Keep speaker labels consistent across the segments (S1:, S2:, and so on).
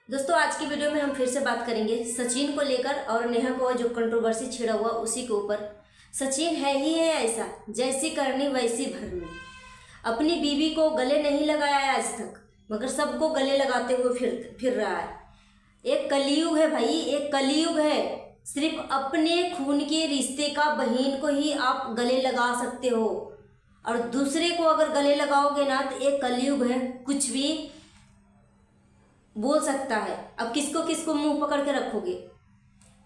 S1: दोस्तों आज की वीडियो में हम फिर से बात करेंगे सचिन को लेकर और नेहा को जो कंट्रोवर्सी छिड़ा हुआ उसी के ऊपर। सचिन है ही है ऐसा, जैसी करनी वैसी भरनी। अपनी बीवी को गले नहीं लगाया है आज तक, मगर सबको गले लगाते हुए फिर रहा है। एक कलयुग है भाई, एक कलयुग है। सिर्फ अपने खून के रिश्ते का बहन को ही आप गले लगा सकते हो, और दूसरे को अगर गले लगाओगे ना तो एक कलयुग है, कुछ भी बोल सकता है। अब किसको किसको मुंह पकड़ के रखोगे?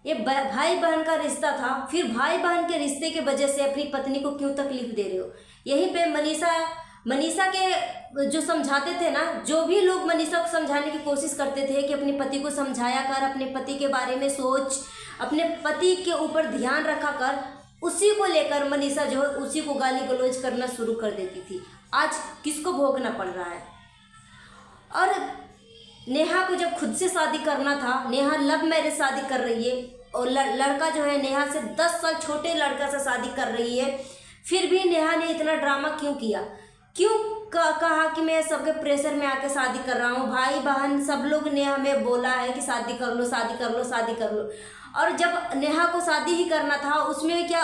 S1: ये भाई बहन का रिश्ता था, फिर भाई बहन के रिश्ते के वजह से अपनी पत्नी को क्यों तकलीफ दे रहे हो? यहीं पे मनीषा के जो समझाते थे ना, जो भी लोग मनीषा को समझाने की कोशिश करते थे कि अपने पति को समझाया कर, अपने पति के बारे में सोच, अपने पति के ऊपर ध्यान रखा कर, उसी को लेकर मनीषा जो है उसी को गाली गलौज करना शुरू कर देती थी। आज किसको भोगना पड़ रहा है? और नेहा को जब खुद से शादी करना था, नेहा लव मैरिज शादी कर रही है और लड़का जो है नेहा से 10 साल छोटे लड़का से शादी कर रही है, फिर भी नेहा ने इतना ड्रामा क्यों किया? क्यों कहा कि मैं सबके प्रेशर में आके शादी कर रहा हूँ? भाई बहन सब लोग ने हमें बोला है कि शादी कर लो, शादी कर लो, शादी कर लो। और जब नेहा को शादी ही करना था, उसमें क्या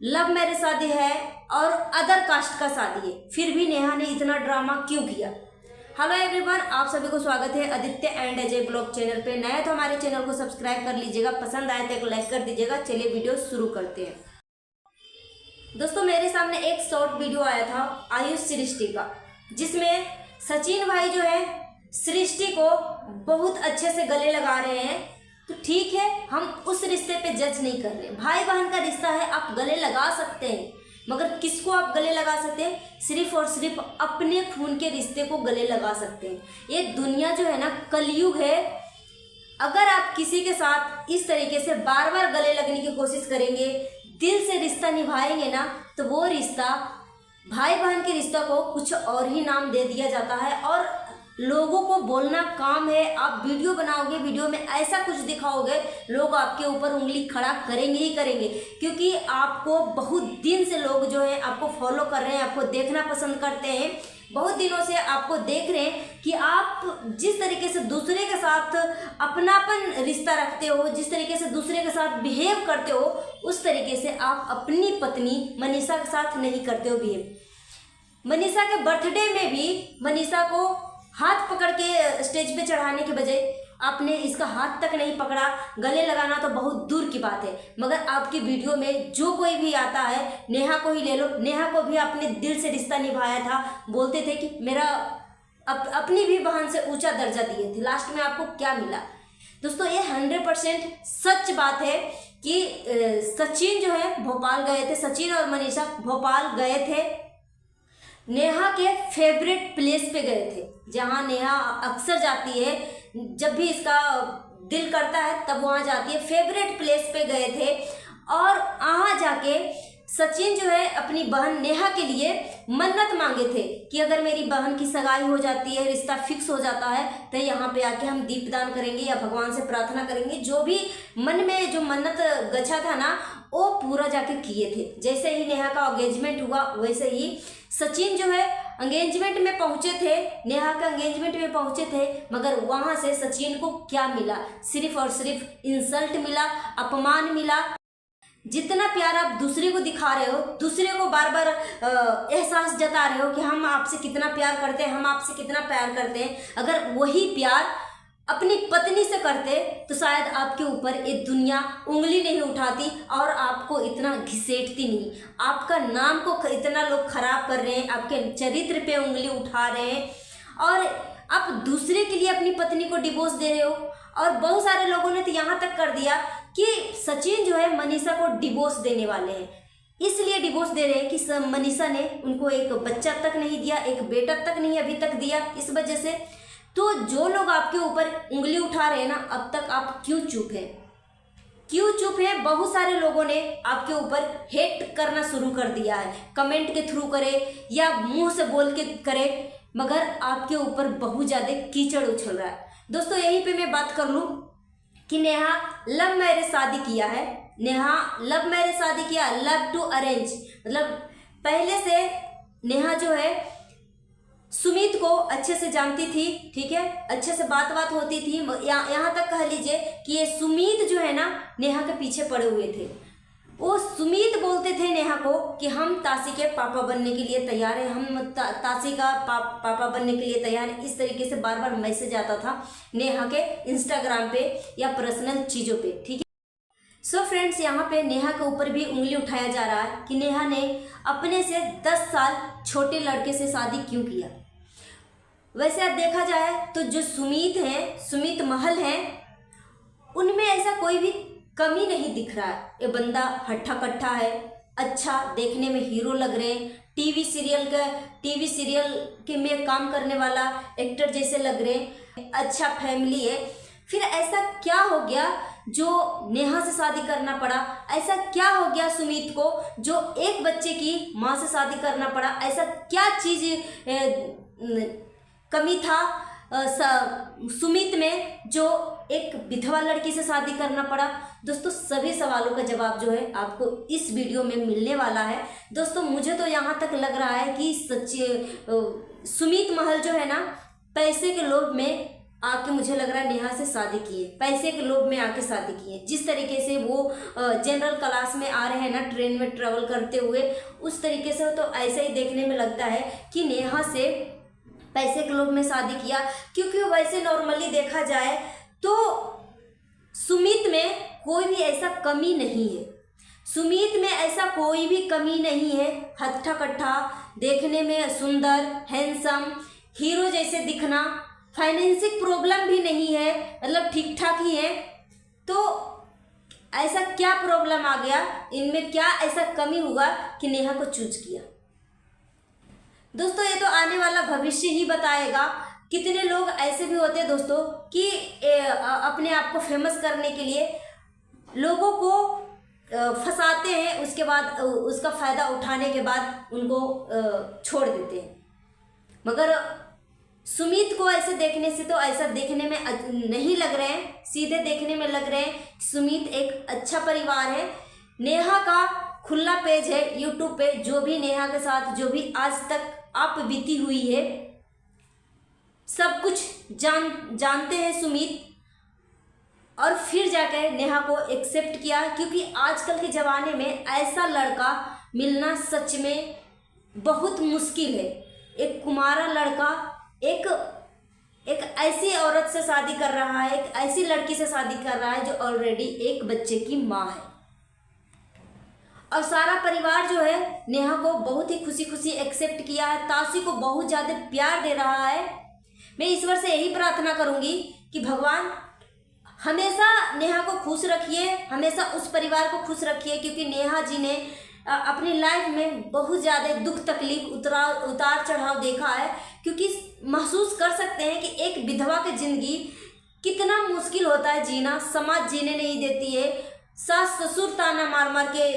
S1: लव मैरिज शादी है और अदर कास्ट का शादी है, फिर भी नेहा ने इतना ड्रामा क्यों किया? हेलो एवरीवन, आप सभी को स्वागत है Aditya and Ajay blog channel पे। नया तो हमारे चैनल को सब्सक्राइब कर लीजिएगा, पसंद आए तो एक लाइक कर दीजिएगा। चलिए वीडियो शुरू करते हैं। दोस्तों मेरे सामने एक शॉर्ट वीडियो आया था आयुष सृष्टि का, जिसमें सचिन भाई जो है सृष्टि को बहुत अच्छे से गले लगा रहे हैं। तो ठीक है, हम उस रिश्ते पे जज नहीं कर रहे। भाई बहन का रिश्ता है, आप गले लगा सकते हैं, मगर किसको आप गले लगा सकते हैं? सिर्फ और सिर्फ अपने खून के रिश्ते को गले लगा सकते हैं। ये दुनिया जो है ना, कलयुग है। अगर आप किसी के साथ इस तरीके से बार बार गले लगने की कोशिश करेंगे, दिल से रिश्ता निभाएंगे ना, तो वो रिश्ता भाई बहन के रिश्ता को कुछ और ही नाम दे दिया जाता है। और लोगों को बोलना काम है। आप वीडियो बनाओगे, वीडियो में ऐसा कुछ दिखाओगे, लोग आपके ऊपर उंगली खड़ा करेंगे ही करेंगे, क्योंकि आपको बहुत दिन से लोग जो है आपको फॉलो कर रहे हैं, आपको देखना पसंद करते हैं। बहुत दिनों से आपको देख रहे हैं कि आप जिस तरीके से दूसरे के साथ अपनापन रिश्ता रखते हो, जिस तरीके से दूसरे के साथ बिहेव करते हो, उस तरीके से आप अपनी पत्नी मनीषा के साथ नहीं करते हो बिहेव। मनीषा के बर्थडे में भी मनीषा को हाथ पकड़ के स्टेज पे चढ़ाने के बजाय आपने इसका हाथ तक नहीं पकड़ा। गले लगाना तो बहुत दूर की बात है, मगर आपकी वीडियो में जो कोई भी आता है, नेहा को ही ले लो, नेहा को भी आपने दिल से रिश्ता निभाया था। बोलते थे कि मेरा अपनी भी बहन से ऊंचा दर्जा दिए थे। लास्ट में आपको क्या मिला? दोस्तों ये 100% सच बात है कि सचिन जो है भोपाल गए थे, सचिन और मनीषा भोपाल गए थे, नेहा के फेवरेट प्लेस पे गए थे, जहाँ नेहा अक्सर जाती है, जब भी इसका दिल करता है तब वहाँ जाती है। फेवरेट प्लेस पे गए थे और वहाँ जाके सचिन जो है अपनी बहन नेहा के लिए मन्नत मांगे थे कि अगर मेरी बहन की सगाई हो जाती है, रिश्ता फिक्स हो जाता है, तो यहाँ पे आके हम दीपदान करेंगे या भगवान से प्रार्थना करेंगे। जो भी मन में जो मन्नत गछा था ना, वो पूरा जाके किए थे। जैसे ही नेहा का एंगेजमेंट हुआ, वैसे ही सचिन जो है एंगेजमेंट में पहुंचे थे, नेहा का एंगेजमेंट में पहुंचे थे, मगर वहां से सचिन को क्या मिला? सिर्फ और सिर्फ इंसल्ट मिला, अपमान मिला। जितना प्यार आप दूसरे को दिखा रहे हो, दूसरे को बार बार एहसास जता रहे हो कि हम आपसे कितना प्यार करते हैं, हम आपसे कितना प्यार करते हैं, अगर वही प्यार अपनी पत्नी से करते तो शायद आपके ऊपर ये दुनिया उंगली नहीं उठाती और आपको इतना घिसेटती नहीं। आपका नाम को इतना लोग खराब कर रहे हैं, आपके चरित्र पे उंगली उठा रहे हैं, और आप दूसरे के लिए अपनी पत्नी को डिवोर्स दे रहे हो। और बहुत सारे लोगों ने तो यहाँ तक कर दिया कि सचिन जो है मनीषा को डिवोर्स देने वाले हैं, इसलिए डिवोर्स दे रहे हैं कि मनीषा ने उनको एक बच्चा तक नहीं दिया, एक बेटा तक नहीं अभी तक दिया, इस वजह से। तो जो लोग आपके ऊपर उंगली उठा रहे हैं ना, अब तक आप क्यों चुप हैं? क्यों चुप है? बहुत सारे लोगों ने आपके ऊपर हेट करना शुरू कर दिया है, कमेंट के थ्रू करे या मुंह से बोल के करे, मगर आपके ऊपर बहुत ज़्यादा कीचड़ उछल रहा है। दोस्तों यहीं पे मैं बात कर लूँ कि नेहा लव मैरिज शादी किया है। नेहा लव मैरिज शादी किया, लव टू अरेंज, मतलब पहले से नेहा जो है सुमित को अच्छे से जानती थी, ठीक है, अच्छे से बात होती थी। यहाँ तक कह लीजिए कि ये सुमित जो है ना नेहा के पीछे पड़े हुए थे। वो सुमित बोलते थे नेहा को कि हम तासी के पापा बनने के लिए तैयार हैं, हम तासी का पापा बनने के लिए तैयार हैं। इस तरीके से बार बार मैसेज आता था नेहा के इंस्टाग्राम पे या पर्सनल चीज़ों पे, ठीक है। सो फ्रेंड्स, यहाँ पे नेहा के ऊपर भी उंगली उठाया जा रहा है कि नेहा ने अपने से 10 साल छोटे लड़के से शादी क्यों किया। वैसे अब देखा जाए तो जो सुमित हैं, सुमित महल हैं, उनमें ऐसा कोई भी कमी नहीं दिख रहा है। ये बंदा हट्ठा कट्ठा है, अच्छा देखने में हीरो लग रहे हैं, टीवी सीरियल के में काम करने वाला एक्टर जैसे लग रहे हैं, अच्छा फैमिली है। फिर ऐसा क्या हो गया जो नेहा से शादी करना पड़ा? ऐसा क्या हो गया सुमित को जो एक बच्चे की माँ से शादी करना पड़ा? ऐसा क्या चीज़ कमी था सुमित में जो एक विधवा लड़की से शादी करना पड़ा? दोस्तों, सभी सवालों का जवाब जो है आपको इस वीडियो में मिलने वाला है। दोस्तों, मुझे तो यहाँ तक लग रहा है कि सच्ची सुमित महल जो है ना, पैसे के लोभ में आके मुझे लग रहा है नेहा से शादी किए, पैसे के लोभ में आके शादी किए। जिस तरीके से वो जनरल क्लास में आ रहे हैं ना, ट्रेन में ट्रेवल करते हुए, उस तरीके से तो ऐसा ही देखने में लगता है कि नेहा से पैसे के लोभ में शादी किया। क्योंकि वैसे नॉर्मली देखा जाए तो सुमित में कोई भी ऐसा कमी नहीं है, सुमित में ऐसा कोई भी कमी नहीं है। हट्ठा कट्ठा, देखने में सुंदर, हैंडसम, हीरो जैसे दिखना, फाइनेंशियल प्रॉब्लम भी नहीं है, मतलब ठीक ठाक ही है। तो ऐसा क्या प्रॉब्लम आ गया इनमें, क्या ऐसा कमी हुआ कि नेहा को चूज किया? दोस्तों, ये तो आने वाला भविष्य ही बताएगा। कितने लोग ऐसे भी होते हैं दोस्तों कि अपने आप को फेमस करने के लिए लोगों को फंसाते हैं, उसके बाद उसका फ़ायदा उठाने के बाद उनको छोड़ देते हैं। मगर सुमित को ऐसे देखने से तो ऐसा देखने में नहीं लग रहे हैं, सीधे देखने में लग रहे हैं सुमित एक अच्छा परिवार है। नेहा का खुला पेज है यूट्यूब पे, जो भी नेहा के साथ जो भी आज तक आप बीती हुई है सब कुछ जानते हैं सुमित, और फिर जाकर नेहा को एक्सेप्ट किया। क्योंकि आजकल के ज़माने में ऐसा लड़का मिलना सच में बहुत मुश्किल है। एक कुमारा लड़का एक ऐसी औरत से शादी कर रहा है, एक ऐसी लड़की से शादी कर रहा है जो ऑलरेडी एक बच्चे की माँ है, और सारा परिवार जो है नेहा को बहुत ही खुशी खुशी एक्सेप्ट किया है, तासी को बहुत ज़्यादा प्यार दे रहा है। मैं ईश्वर से यही प्रार्थना करूँगी कि भगवान हमेशा नेहा को खुश रखिए, हमेशा उस परिवार को खुश रखिए। क्योंकि नेहा जी ने अपनी लाइफ में बहुत ज़्यादा दुख तकलीफ उतार चढ़ाव देखा है। क्योंकि महसूस कर सकते हैं कि एक विधवा की ज़िंदगी कितना मुश्किल होता है जीना, समाज जीने नहीं देती है, सास ससुर ताना मार मार के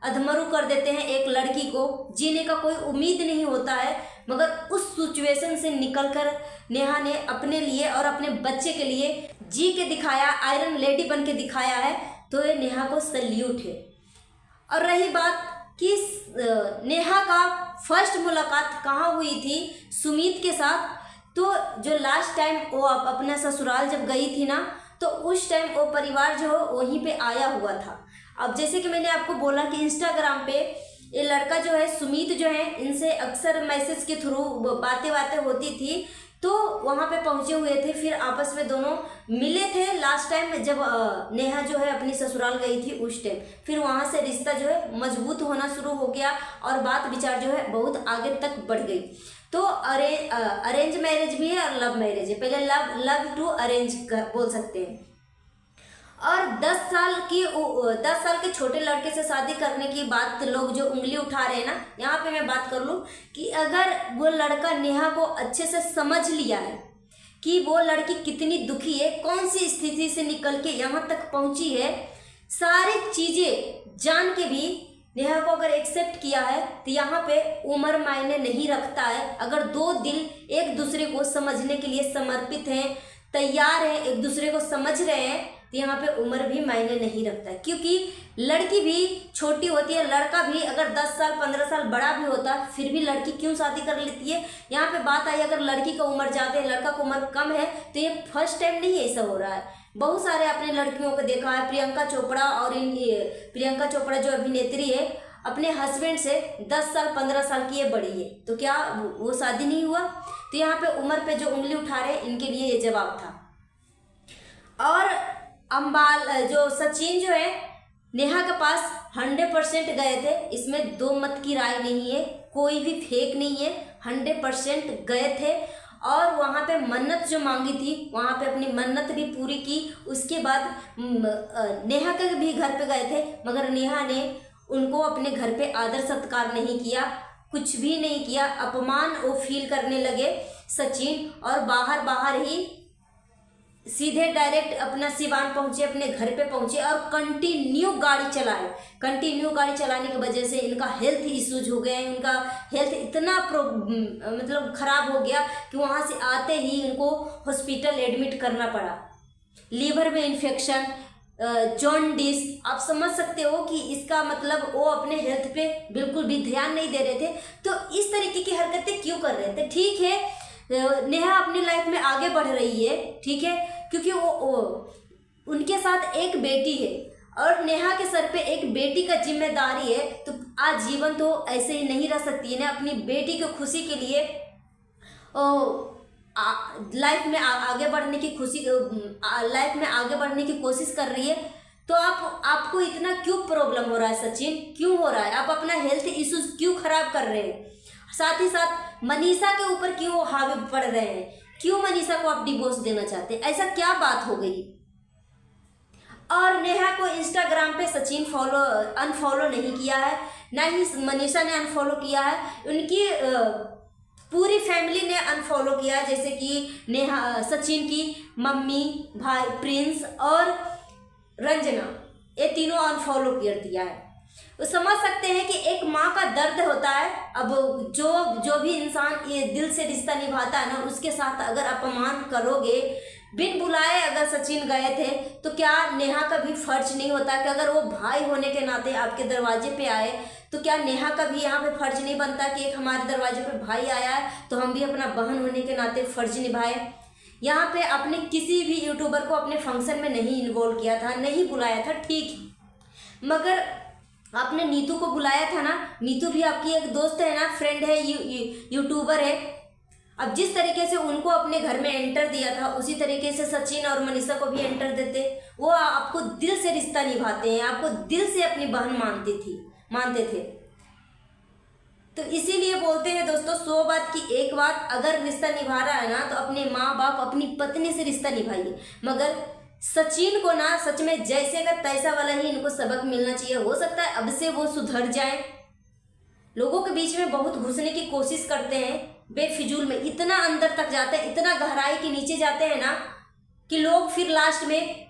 S1: अधमरू कर देते हैं, एक लड़की को जीने का कोई उम्मीद नहीं होता है। मगर उस सिचुएशन से निकलकर नेहा ने अपने लिए और अपने बच्चे के लिए जी के दिखाया, आयरन लेडी बन के दिखाया है, तो ये नेहा को सैल्यूट है। और रही बात कि नेहा का फर्स्ट मुलाकात कहाँ हुई थी सुमित के साथ, तो जो लास्ट टाइम वो अपना ससुराल जब गई थी ना, तो उस टाइम वो परिवार जो वहीं पे आया हुआ था। अब जैसे कि मैंने आपको बोला कि इंस्टाग्राम पे ये लड़का जो है सुमित जो है, इनसे अक्सर मैसेज के थ्रू बातें होती थी, तो वहाँ पे पहुँचे हुए थे। फिर आपस में दोनों मिले थे लास्ट टाइम जब नेहा जो है अपनी ससुराल गई थी उस टाइम। फिर वहाँ से रिश्ता जो है मजबूत होना शुरू हो गया और बात विचार जो है बहुत आगे तक बढ़ गई। तो अरेंज मैरिज भी है और लव मैरिज है। पहले लव टू अरेंज बोल सकते हैं। और 10 साल के छोटे लड़के से शादी करने की बात लोग जो उंगली उठा रहे हैं ना, यहाँ पे मैं बात कर लूँ कि अगर वो लड़का नेहा को अच्छे से समझ लिया है कि वो लड़की कितनी दुखी है, कौन सी स्थिति से निकल के यहाँ तक पहुँची है, सारी चीज़ें जान के भी नेहा को अगर एक्सेप्ट किया है, तो यहाँ पे उम्र मायने नहीं रखता है। अगर दो दिल एक दूसरे को समझने के लिए समर्पित हैं, तैयार हैं, एक दूसरे को समझ रहे हैं, तो यहाँ पे उम्र भी मायने नहीं रखता है, क्योंकि लड़की भी छोटी होती है, लड़का भी अगर 10 साल 15 साल बड़ा भी होता है फिर भी लड़की क्यों शादी कर लेती है। यहाँ पे बात आई अगर लड़की का उम्र ज़्यादा है लड़का का उम्र कम है, तो ये फर्स्ट टाइम नहीं ऐसा हो रहा है। बहुत सारे आपने लड़कियों को देखा है, प्रियंका चोपड़ा और प्रियंका चोपड़ा जो अभिनेत्री है अपने हस्बैंड से 10 साल 15 साल की ये बड़ी है, तो क्या वो शादी नहीं हुआ। तो यहाँ पे उम्र पे जो उंगली उठा रहे हैं इनके लिए ये जवाब था। और अंबाल जो सचिन जो है नेहा के पास 100% गए थे, इसमें दो मत की राय नहीं है, कोई भी फेक नहीं है, 100% गए थे और वहाँ पे मन्नत जो मांगी थी वहाँ पे अपनी मन्नत भी पूरी की। उसके बाद नेहा के भी घर पे गए थे, मगर नेहा ने उनको अपने घर पे आदर सत्कार नहीं किया, कुछ भी नहीं किया, अपमान वो फील करने लगे सचिन, और बाहर ही सीधे डायरेक्ट अपना सिवान पहुंचे, अपने घर पे पहुंचे और कंटिन्यू गाड़ी चलाए। कंटिन्यू गाड़ी चलाने की वजह से इनका हेल्थ इश्यूज हो गए, इनका हेल्थ इतना मतलब ख़राब हो गया कि वहाँ से आते ही इनको हॉस्पिटल एडमिट करना पड़ा। लीवर में इन्फेक्शन, जॉन्डिस, आप समझ सकते हो कि इसका मतलब वो अपने हेल्थ पे बिल्कुल भी ध्यान नहीं दे रहे थे। तो इस तरीके की हरकतें क्यों कर रहे थे। ठीक है नेहा अपनी लाइफ में आगे बढ़ रही है, ठीक है, क्योंकि वो उनके साथ एक बेटी है और नेहा के सर पे एक बेटी का जिम्मेदारी है, तो आज जीवन तो ऐसे ही नहीं रह सकती है ना। अपनी बेटी की खुशी के लिए लाइफ में आगे बढ़ने की लाइफ में आगे बढ़ने की कोशिश कर रही है। तो आपको इतना क्यों प्रॉब्लम हो रहा है सचिन, क्यों हो रहा है, आप अपना हेल्थ इश्यूज क्यों खराब कर रहे हैं। साथ ही साथ मनीषा के ऊपर क्यों हावी पड़ रहे हैं, क्यों मनीषा को आप डिवोर्स देना चाहते हैं, ऐसा क्या बात हो गई। और नेहा को इंस्टाग्राम पे सचिन अनफॉलो नहीं किया है, ना ही मनीषा ने अनफॉलो किया है, उनकी पूरी फैमिली ने अनफॉलो किया, जैसे कि नेहा सचिन की मम्मी, भाई प्रिंस और रंजना, ये तीनों अनफॉलो कर दिया है। तो समझ सकते हैं कि एक माँ का दर्द होता है। अब जो भी इंसान ये दिल से रिश्ता निभाता है ना, उसके साथ अगर अपमान करोगे, बिन बुलाए अगर सचिन गए थे, तो क्या नेहा का भी फर्ज नहीं होता कि अगर वो भाई होने के नाते आपके दरवाजे पे आए, तो क्या नेहा का भी यहाँ पे फर्ज नहीं बनता कि एक हमारे दरवाजे पे भाई आया है तो हम भी अपना बहन होने के नाते फर्ज निभाए। यहाँ पे आपने किसी भी यूट्यूबर को अपने फंक्शन में नहीं इन्वॉल्व किया था, नहीं बुलाया था, ठीक, मगर आपने नीतू को बुलाया था ना। नीतू भी आपकी एक दोस्त है ना, फ्रेंड है, यूट्यूबर है। अब जिस तरीके से उनको अपने घर में एंटर दिया था, उसी तरीके से सचिन और मनीषा को भी एंटर देते। वो आपको दिल से रिश्ता निभाते हैं, आपको दिल से अपनी बहन मानते थे। तो इसीलिए बोलते हैं दोस्तों, 100 बात की एक बात, अगर रिश्ता निभा रहा है ना तो अपने माँ बाप, अपनी पत्नी से रिश्ता निभाइए। मगर सचिन को ना सच में जैसे का तैसा वाला ही इनको सबक मिलना चाहिए। हो सकता है अब से वो सुधर जाए। लोगों के बीच में बहुत घुसने की कोशिश करते हैं, बेफिजूल में इतना अंदर तक जाते हैं, इतना गहराई के नीचे जाते हैं ना कि लोग फिर लास्ट में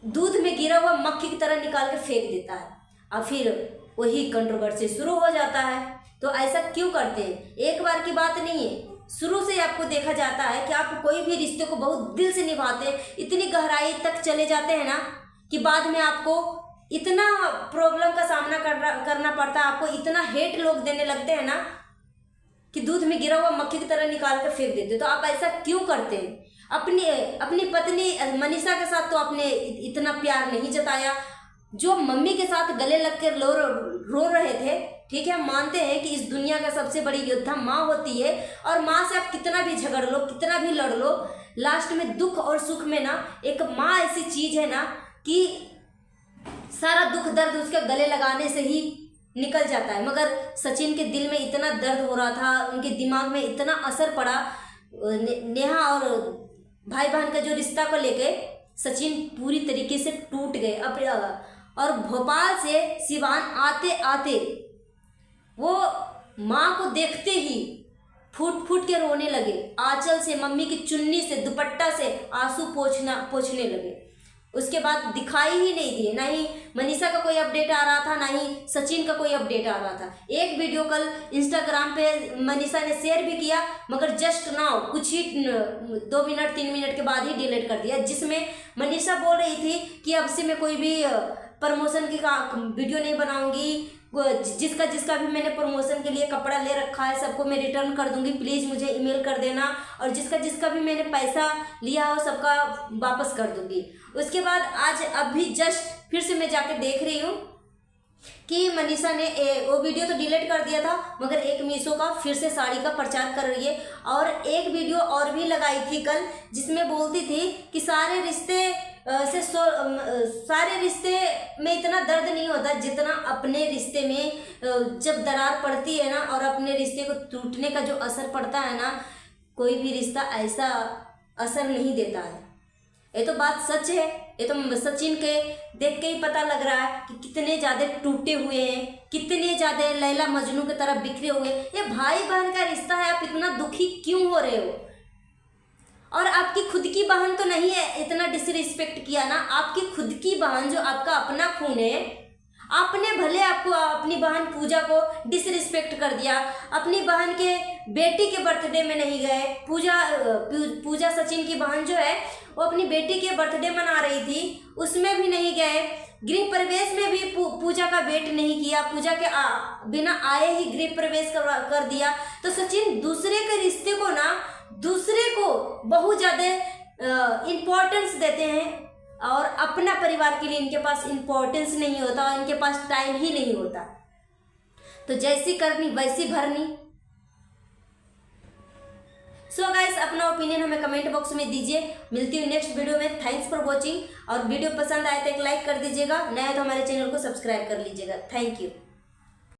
S1: दूध में गिरा हुआ मक्खी की तरह निकाल के फेंक देता है, और फिर वही कंट्रोवर्सी शुरू हो जाता है। तो ऐसा क्यों करते हैं। एक बार की बात नहीं है, शुरू से आपको देखा जाता है कि आप कोई भी रिश्ते को बहुत दिल से निभाते हैं, इतनी गहराई तक चले जाते हैं ना कि बाद में आपको इतना प्रॉब्लम का सामना करना पड़ता है, आपको इतना हेट लोग देने लगते हैं ना कि दूध में गिरा हुआ मक्खी की तरह निकाल कर फेंक देते। तो आप ऐसा क्यों करते हैं। अपनी पत्नी मनीषा के साथ तो आपने इतना प्यार नहीं जताया। जो मम्मी के साथ गले लग कर रो रहे थे, ठीक है, मानते हैं कि इस दुनिया का सबसे बड़ी योद्धा माँ होती है, और माँ से आप कितना भी झगड़ लो, कितना भी लड़ लो, लास्ट में दुख और सुख में ना एक माँ ऐसी चीज़ है ना कि सारा दुख दर्द उसके गले लगाने से ही निकल जाता है। मगर सचिन के दिल में इतना दर्द हो रहा था, उनके दिमाग में इतना असर पड़ा नेहा और भाई बहन का जो रिश्ता को लेके, सचिन पूरी तरीके से टूट गए। और भोपाल से सिवान आते आते वो माँ को देखते ही फूट के रोने लगे। आंचल से, मम्मी की चुन्नी से, दुपट्टा से आंसू पोंछने लगे। उसके बाद दिखाई ही नहीं दिए, ना ही मनीषा का कोई अपडेट आ रहा था, ना ही सचिन का कोई अपडेट आ रहा था। एक वीडियो कल इंस्टाग्राम पे मनीषा ने शेयर भी किया, मगर जस्ट नाउ कुछ ही 2 मिनट 3 मिनट के बाद ही डिलीट कर दिया, जिसमें मनीषा बोल रही थी कि अब से मैं कोई भी प्रमोशन की वीडियो नहीं बनाऊंगी, जिसका भी मैंने प्रमोशन के लिए कपड़ा ले रखा है सबको मैं रिटर्न कर दूंगी, प्लीज़ मुझे ईमेल कर देना, और जिसका भी मैंने पैसा लिया हो सबका वापस कर दूंगी। उसके बाद आज अभी जस्ट फिर से मैं जाके देख रही हूँ कि मनीषा ने वो वीडियो तो डिलीट कर दिया था, मगर एक मीशो का फिर से साड़ी का प्रचार कर रही है, और एक वीडियो और भी लगाई थी कल, जिसमें बोलती थी कि सारे रिश्ते में इतना दर्द नहीं होता जितना अपने रिश्ते में जब दरार पड़ती है ना, और अपने रिश्ते को टूटने का जो असर पड़ता है ना, कोई भी रिश्ता ऐसा असर नहीं देता है। ये तो बात सच है, ये तो सचिन के देख के ही पता लग रहा है कि कितने ज़्यादा टूटे हुए हैं, कितने ज़्यादा लैला मजनू की तरह बिखरे हुए। ये भाई बहन का रिश्ता है, आप इतना दुखी क्यों हो रहे हो? और आपकी खुद की बहन तो नहीं है, इतना डिसरिस्पेक्ट किया ना, आपकी खुद की बहन जो आपका अपना खून है, आपने भले आपको अपनी बहन पूजा को डिसरिस्पेक्ट कर दिया, अपनी बहन के बेटी के बर्थडे में नहीं गए। पूजा सचिन की बहन जो है वो अपनी बेटी के बर्थडे मना रही थी, उसमें भी नहीं गए। गृह प्रवेश में भी पूजा का वेट नहीं किया, पूजा के बिना आए ही गृह प्रवेश कर दिया। तो सचिन दूसरे के रिश्ते को ना, दूसरे को बहुत ज़्यादा इम्पोर्टेंस देते हैं, और अपना परिवार के लिए इनके पास इम्पोर्टेंस नहीं होता, और इनके पास टाइम ही नहीं होता। तो जैसी करनी वैसी भरनी। सो गाइस, अपना ओपिनियन हमें कमेंट बॉक्स में दीजिए। मिलती हूँ नेक्स्ट वीडियो में। थैंक्स फॉर वॉचिंग, और वीडियो पसंद आए तो एक लाइक कर दीजिएगा, नया तो हमारे चैनल को सब्सक्राइब कर लीजिएगा। Thank you.